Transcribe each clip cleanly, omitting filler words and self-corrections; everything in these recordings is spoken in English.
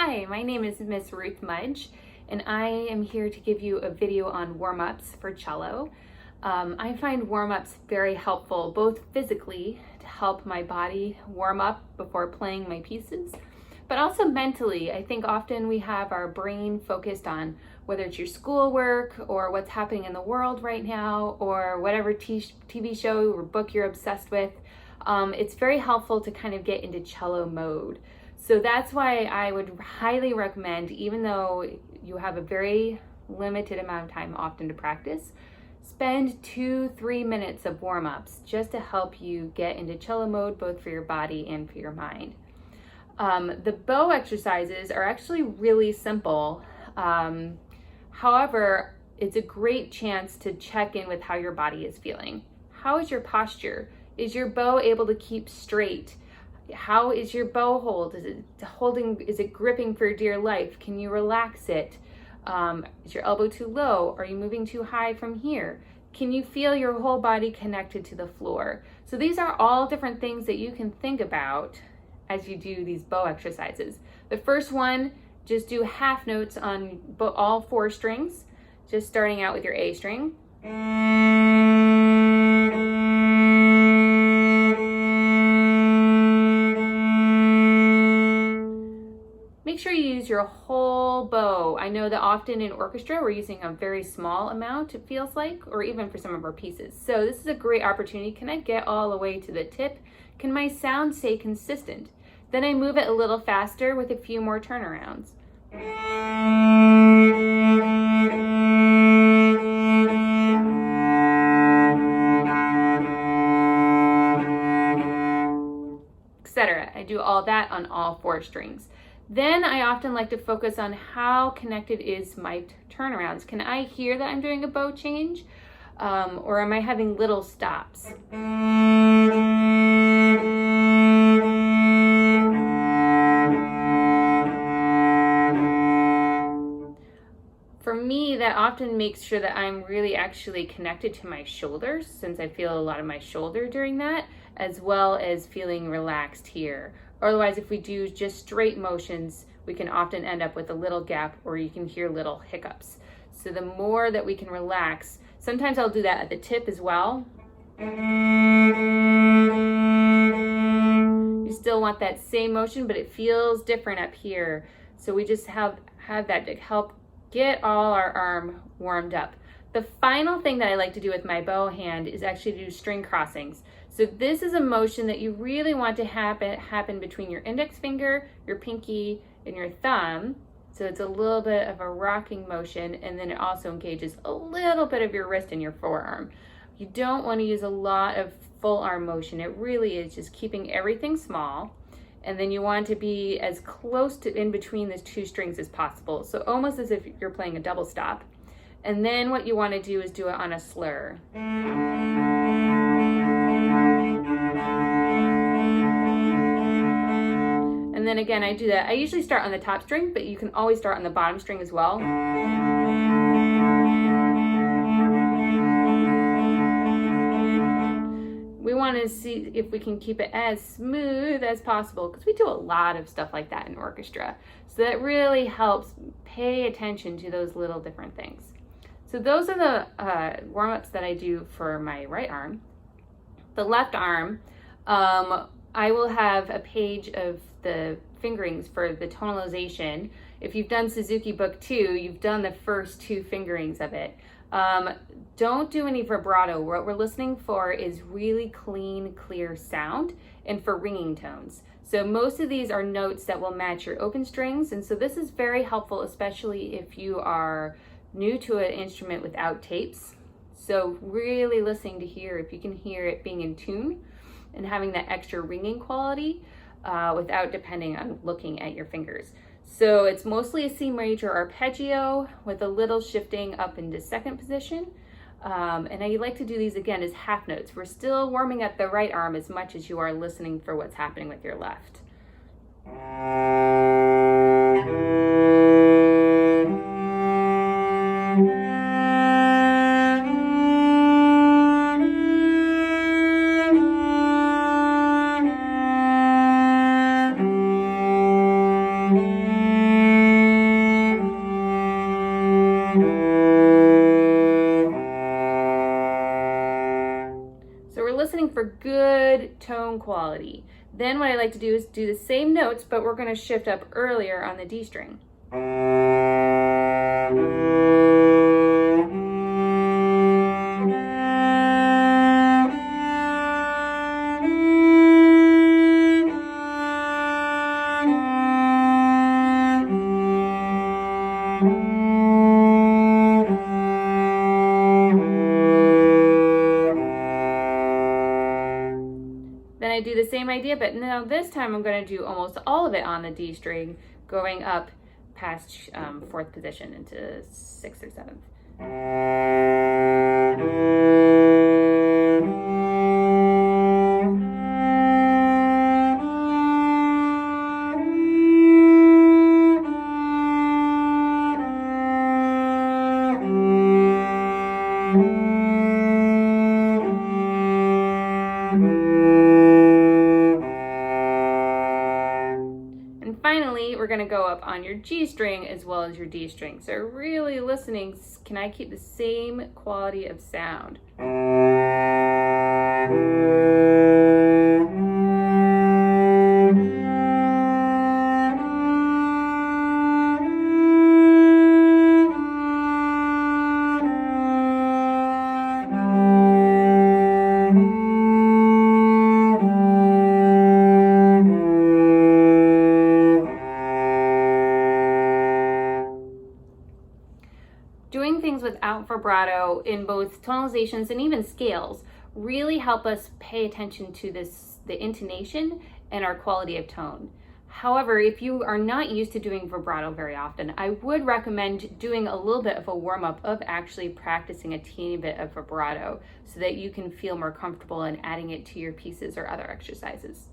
Hi, my name is Miss Ruth Mudge, and I am here to give you a video on warm-ups for cello. I find warm-ups very helpful, both physically to help my body warm up before playing my pieces, but also mentally. I think often we have our brain focused on whether it's your schoolwork or what's happening in the world right now or whatever TV show or book you're obsessed with. It's very helpful to kind of get into cello mode. So that's why I would highly recommend, even though you have a very limited amount of time often to practice, spend 2-3 minutes of warm-ups just to help you get into cello mode, both for your body and for your mind. The bow exercises are actually really simple. However, it's a great chance to check in with how your body is feeling. How is your posture? Is your bow able to keep straight? How is your bow hold? Is it gripping for dear life? Can you relax it? Is your elbow too low? Are you moving too high from here? Can you feel your whole body connected to the floor? So these are all different things that you can think about as you do these bow exercises. The first one, just do half notes on all 4 strings, just starting out with your A string. Make sure you use your whole bow. I know that often in orchestra we're using a very small amount, it feels like, or even for some of our pieces. So this is a great opportunity. Can I get all the way to the tip? Can my sound stay consistent? Then I move it a little faster with a few more turnarounds. Etc. I do all that on all 4 strings. Then I often like to focus on how connected is my turnarounds. Can I hear that I'm doing a bow change? Or am I having little stops? For me, that often makes sure that I'm really actually connected to my shoulders, since I feel a lot of my shoulder during that, as well as feeling relaxed here. Otherwise, if we do just straight motions, we can often end up with a little gap or you can hear little hiccups. So the more that we can relax, sometimes I'll do that at the tip as well. You still want that same motion, but it feels different up here. So we just have that to help get all our arm warmed up. The final thing that I like to do with my bow hand is actually do string crossings. So this is a motion that you really want to happen between your index finger, your pinky, and your thumb. So it's a little bit of a rocking motion, and then it also engages a little bit of your wrist and your forearm. You don't want to use a lot of full arm motion. It really is just keeping everything small. And then you want to be as close to in between these 2 strings as possible. So almost as if you're playing a double stop. And then what you want to do is do it on a slur. And then again, I do that. I usually start on the top string, but you can always start on the bottom string as well. We want to see if we can keep it as smooth as possible, because we do a lot of stuff like that in orchestra. So that really helps pay attention to those little different things. So those are the warm-ups that I do for my right arm. The left arm, I will have a page of the fingerings for the tonalization. If you've done Suzuki Book 2, you've done the first 2 fingerings of it. Don't do any vibrato. What we're listening for is really clean, clear sound, and for ringing tones. So most of these are notes that will match your open strings, and so this is very helpful, especially if you are new to an instrument without tapes. So really listening to hear if you can hear it being in tune and having that extra ringing quality without depending on looking at your fingers. So it's mostly a C major arpeggio with a little shifting up into second position. And I like to do these again as half notes. We're still warming up the right arm as much as you are listening for what's happening with your left. good tone quality. Then what I like to do is do the same notes, but we're going to shift up earlier on the D string. Then I do the same idea, but now this time I'm going to do almost all of it on the D string, going up past 4th position into 6th or 7th. Finally, we're going to go up on your G string as well as your D string. So really listening, can I keep the same quality of sound? Doing things without vibrato in both tonalizations and even scales really help us pay attention to the intonation and our quality of tone. However, if you are not used to doing vibrato very often, I would recommend doing a little bit of a warm-up of actually practicing a teeny bit of vibrato so that you can feel more comfortable in adding it to your pieces or other exercises.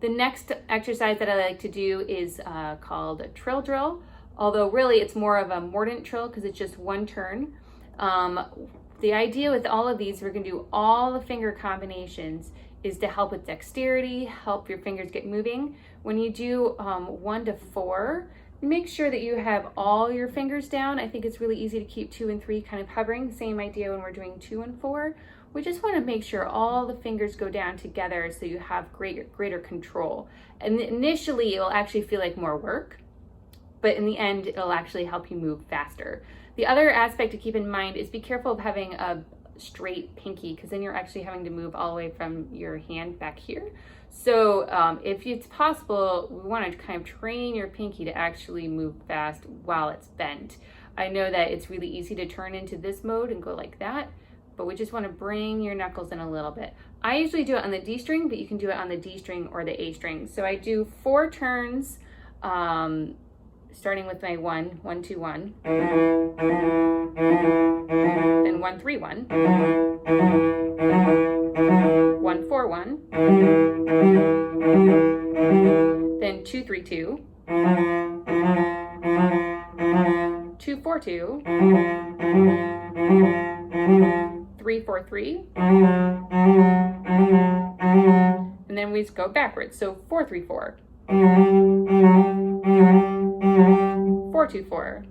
The next exercise that I like to do is called a trill drill. Although really it's more of a mordant trill because it's just one turn. The idea with all of these, we're going to do all the finger combinations, is to help with dexterity, help your fingers get moving. When you do 1 to 4, make sure that you have all your fingers down. I think it's really easy to keep 2 and 3 kind of hovering. Same idea when we're doing 2 and 4. We just want to make sure all the fingers go down together so you have greater control. And initially it will actually feel like more work, but in the end, it'll actually help you move faster. The other aspect to keep in mind is be careful of having a straight pinky, because then you're actually having to move all the way from your hand back here. So if it's possible, we want to kind of train your pinky to actually move fast while it's bent. I know that it's really easy to turn into this mode and go like that, but we just want to bring your knuckles in a little bit. I usually do it on the D string, but you can do it on the D string or the A string. So I do 4 turns, starting with my 1, 1, 2, 1, then 1, 3, 1, 1, 4, 1, then 2, 3, 2, 2, 4, 2, 3, 4, 3, and then we just go backwards. So 4, 3, 4. 4, 2, 4,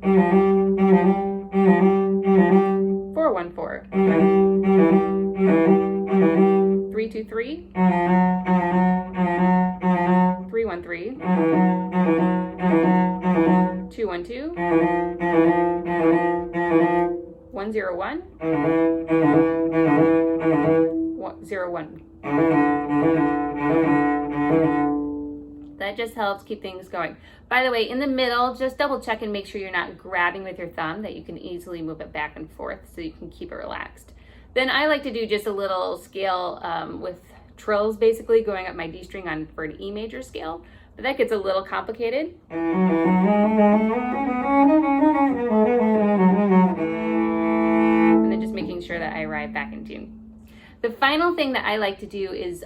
4, 1, 4, 3, 2, 3, 3, 1, 3, 2, 1, 2, 1, 0, 1, 0, 1. That just helps keep things going. By the way, in the middle, just double check and make sure you're not grabbing with your thumb, that you can easily move it back and forth so you can keep it relaxed. Then I like to do just a little scale with trills, basically going up my D string for an E major scale, but that gets a little complicated. And then just making sure that I arrive back in tune. The final thing that I like to do is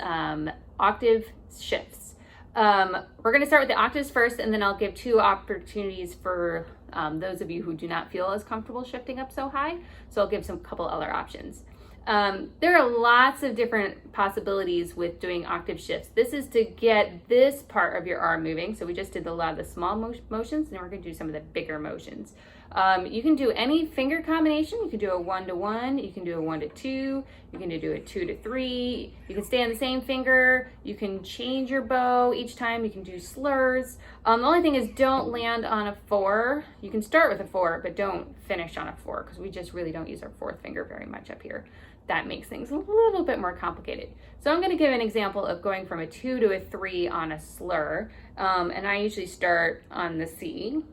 octave shifts. We're going to start with the octaves first, and then I'll give 2 opportunities for those of you who do not feel as comfortable shifting up so high. So I'll give some couple other options. There are lots of different possibilities with doing octave shifts. This is to get this part of your arm moving. So we just did a lot of the small motions, and we're going to do some of the bigger motions. You can do any finger combination. You can do a 1-to-1, you can do a 1-to-2, you can do a 2-to-3, you can stay on the same finger, you can change your bow each time, you can do slurs. The only thing is don't land on a 4. You can start with a 4, but don't finish on a 4, because we just really don't use our 4th finger very much up here. That makes things a little bit more complicated. So I'm going to give an example of going from a 2 to a 3 on a slur, and I usually start on the C.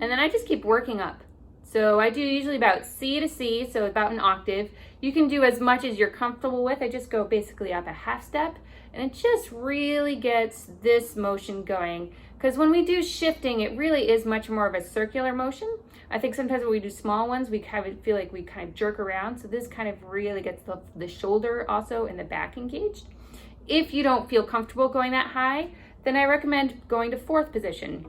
And then I just keep working up. So I do usually about C to C, so about an octave. You can do as much as you're comfortable with. I just go basically up a half step, and it just really gets this motion going. Because when we do shifting, it really is much more of a circular motion. I think sometimes when we do small ones, we kind of feel like we kind of jerk around. So this kind of really gets the shoulder also and the back engaged. If you don't feel comfortable going that high, then I recommend going to 4th position.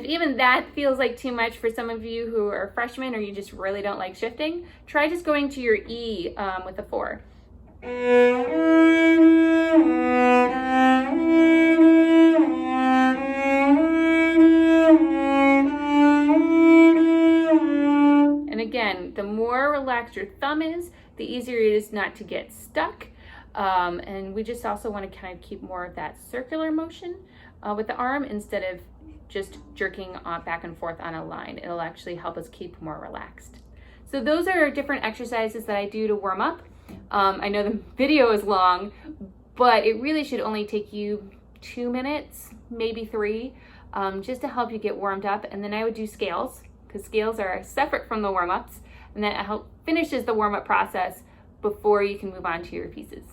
Even that feels like too much for some of you who are freshmen or you just really don't like shifting, try just going to your E with a 4. And again, the more relaxed your thumb is, the easier it is not to get stuck. And we just also want to kind of keep more of that circular motion with the arm instead of just jerking back and forth on a line. It'll actually help us keep more relaxed. So those are different exercises that I do to warm up. I know the video is long, but it really should only take you 2 minutes, maybe 3, just to help you get warmed up. And then I would do scales, because scales are separate from the warm-ups, and that finishes the warm-up process before you can move on to your pieces.